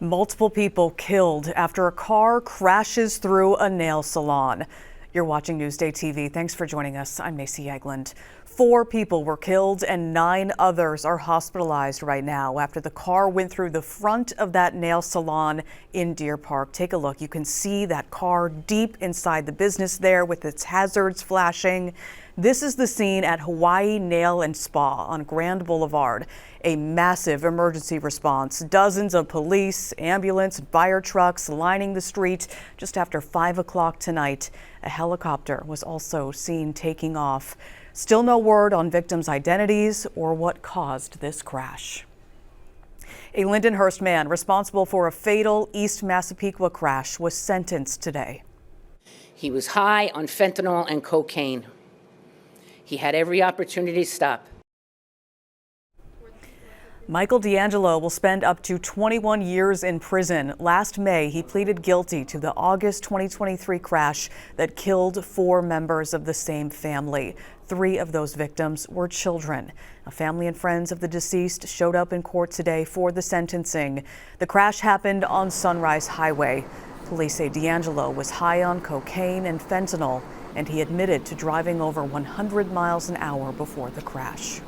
Multiple people killed after a car crashes through a nail salon. You're watching Newsday TV. Thanks for joining us. I'm Macy Eglund. 4 people were killed and 9 others are hospitalized right now after the car went through the front of that nail salon in Deer Park. Take a look. You can see that car deep inside the business there with its hazards flashing. This is the scene at Hawaii Nail and Spa on Grand Boulevard. A massive emergency response. Dozens of police, ambulance, fire trucks lining the street. Just after 5 o'clock tonight, a helicopter was also seen taking off. Still no word on victims' identities or what caused this crash. A Lindenhurst man responsible for a fatal East Massapequa crash was sentenced today. He was high on fentanyl and cocaine. He had every opportunity to stop. Michael D'Angelo will spend up to 21 years in prison. Last May, he pleaded guilty to the August 2023 crash that killed 4 members of the same family. 3 of those victims were children. A family and friends of the deceased showed up in court today for the sentencing. The crash happened on Sunrise Highway. Police say D'Angelo was high on cocaine and fentanyl, and he admitted to driving over 100 miles an hour before the crash.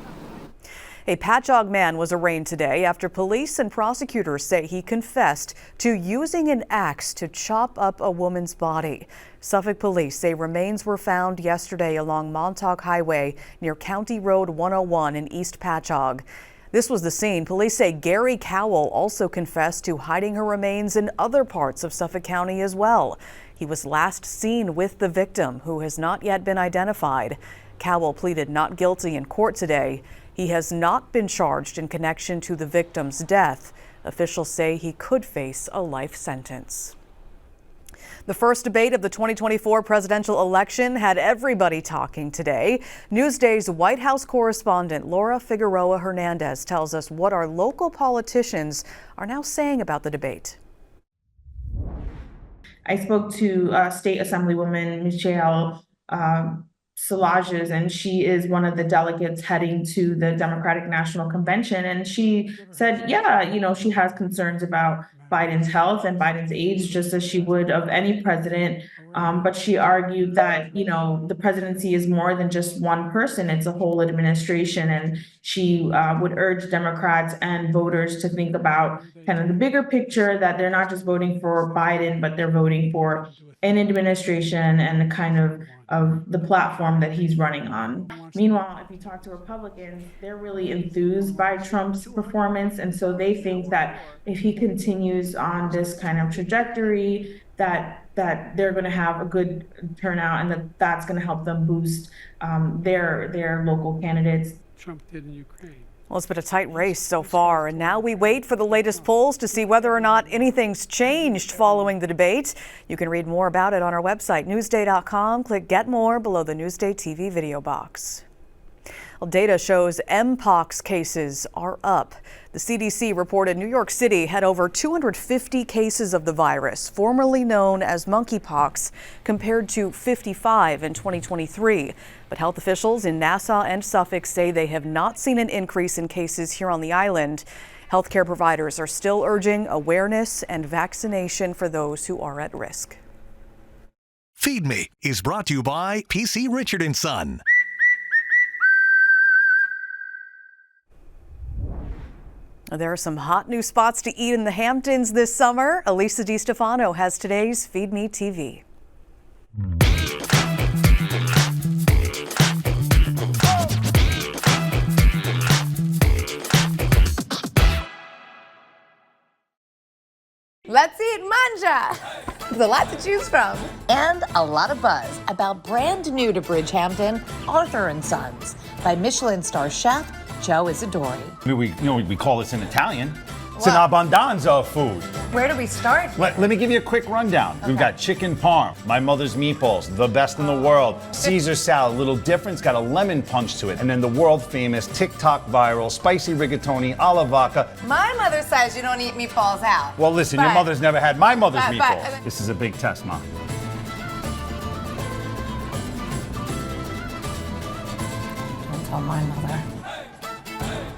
A Patchogue man was arraigned today after police and prosecutors say he confessed to using an axe to chop up a woman's body. Suffolk police say remains were found yesterday along Montauk Highway near County Road 101 in East Patchogue. This was the scene. Police say Gary Cowell also confessed to hiding her remains in other parts of Suffolk County as well. He was last seen with the victim, who has not yet been identified. Cowell pleaded not guilty in court today. He has not been charged in connection to the victim's death. Officials say he could face a life sentence. The first debate of the 2024 presidential election had everybody talking today. Newsday's White House correspondent Laura Figueroa Hernandez tells us what our local politicians are now saying about the debate. I spoke to State Assemblywoman Michelle Salages, and she is one of the delegates heading to the Democratic National Convention. And she said, yeah, she has concerns about Biden's health and Biden's age, just as she would of any president. But she argued that, the presidency is more than just one person. It's a whole administration. And she would urge Democrats and voters to think about kind of the bigger picture, that they're not just voting for Biden, but they're voting for an administration and the kind of the platform that he's running on. Meanwhile, if you talk to Republicans, they're really enthused by Trump's performance. And so they think that if he continues on this kind of trajectory, that they're going to have a good turnout, and that's going to help them boost their local candidates. Trump did in Ukraine. Well, it's been a tight race so far, and now we wait for the latest polls to see whether or not anything's changed following the debate. You can read more about it on our website, newsday.com. Click Get More below the Newsday TV video box. Well, data shows Mpox cases are up. The CDC reported New York City had over 250 cases of the virus, formerly known as monkeypox, compared to 55 in 2023. But health officials in Nassau and Suffolk say they have not seen an increase in cases here on the island. Healthcare providers are still urging awareness and vaccination for those who are at risk. FeedMe is brought to you by PC Richard & Son. There are some hot new spots to eat in the Hamptons this summer. Elisa DiStefano has today's FeedMe TV. Let's eat manja! There's a lot to choose from. And a lot of buzz about brand new to Bridgehampton, Arthur & Sons, by Michelin star chef Joe Isidori. We call this in Italian. It's an abbondanza of food. Where do we start? Let me give you a quick rundown. Okay. We've got chicken parm, my mother's meatballs, the best in the world. Caesar salad, a little different, it's got a lemon punch to it. And then the world famous TikTok viral spicy rigatoni alla vodka. My mother says you don't eat meatballs out. Well, listen, your mother's never had my mother's But- meatballs. This is a big test, Mom. Don't tell my mother.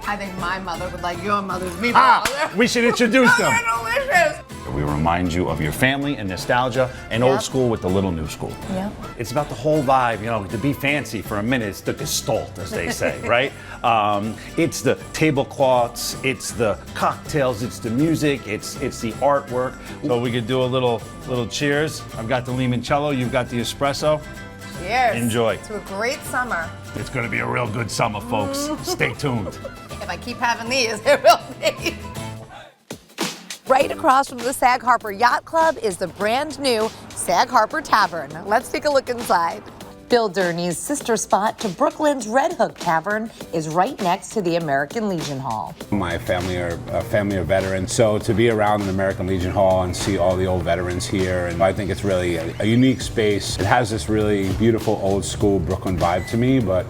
I think my mother would like your mother's meatballs. Ah, we should introduce them. They're delicious. We remind you of your family and nostalgia and old school with the little new school. Yep. It's about the whole vibe, you know, to be fancy for a minute, it's the gestalt, as they say, right? It's the tablecloths, it's the cocktails, it's the music, it's the artwork. So we could do a little cheers. I've got the limoncello, you've got the espresso. Cheers. Enjoy. To a great summer. It's gonna be a real good summer, folks. Stay tuned. If I keep having these, it will be. Right across from the Sag Harbor Yacht Club is the brand new Sag Harbor Tavern. Let's take a look inside. Bill Durney's sister spot to Brooklyn's Red Hook Tavern is right next to the American Legion Hall. My family are a family of veterans, so to be around the American Legion Hall and see all the old veterans here, and I think it's really a unique space. It has this really beautiful old school Brooklyn vibe to me, but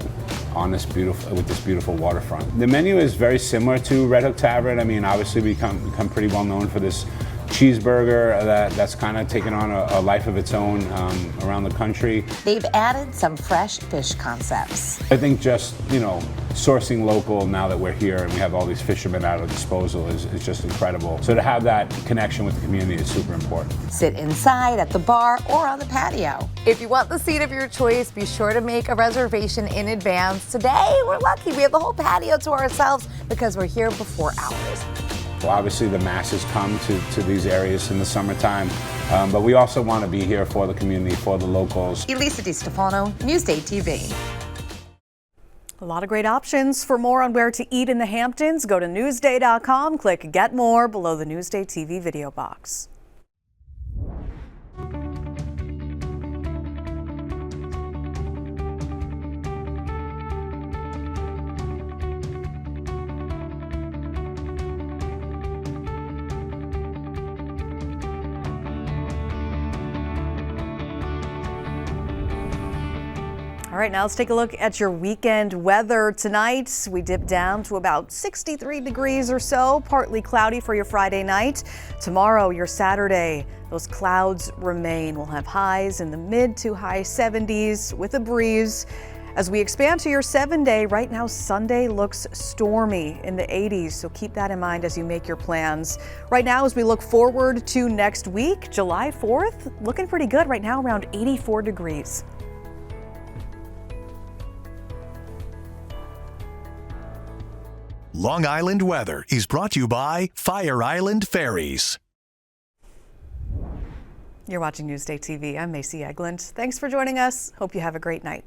on this beautiful waterfront. The menu is very similar to Red Hook Tavern. I mean, obviously we become pretty well known for this cheeseburger that's kind of taken on a life of its own around the country. They've added some fresh fish concepts. I think just, you know, sourcing local now that we're here and we have all these fishermen at our disposal is just incredible. So to have that connection with the community is super important. Sit inside, at the bar, or on the patio. If you want the seat of your choice, be sure to make a reservation in advance. Today, we're lucky. We have the whole patio to ourselves because we're here before hours. Well, obviously the masses come to these areas in the summertime, but we also want to be here for the community, for the locals. Elisa DiStefano, NewsdayTV. A lot of great options. For more on where to eat in the Hamptons, go to Newsday.com, click Get More below the Newsday TV video box. All right, now let's take a look at your weekend weather. Tonight, we dip down to about 63 degrees or so, partly cloudy for your Friday night. Tomorrow, your Saturday, those clouds remain. We'll have highs in the mid to high 70s with a breeze. As we expand to your 7-day, right now Sunday looks stormy in the 80s, so keep that in mind as you make your plans. Right now, as we look forward to next week, July 4th, looking pretty good right now, around 84 degrees. Long Island weather is brought to you by Fire Island Ferries. You're watching Newsday TV. I'm Macy Eglund. Thanks for joining us. Hope you have a great night.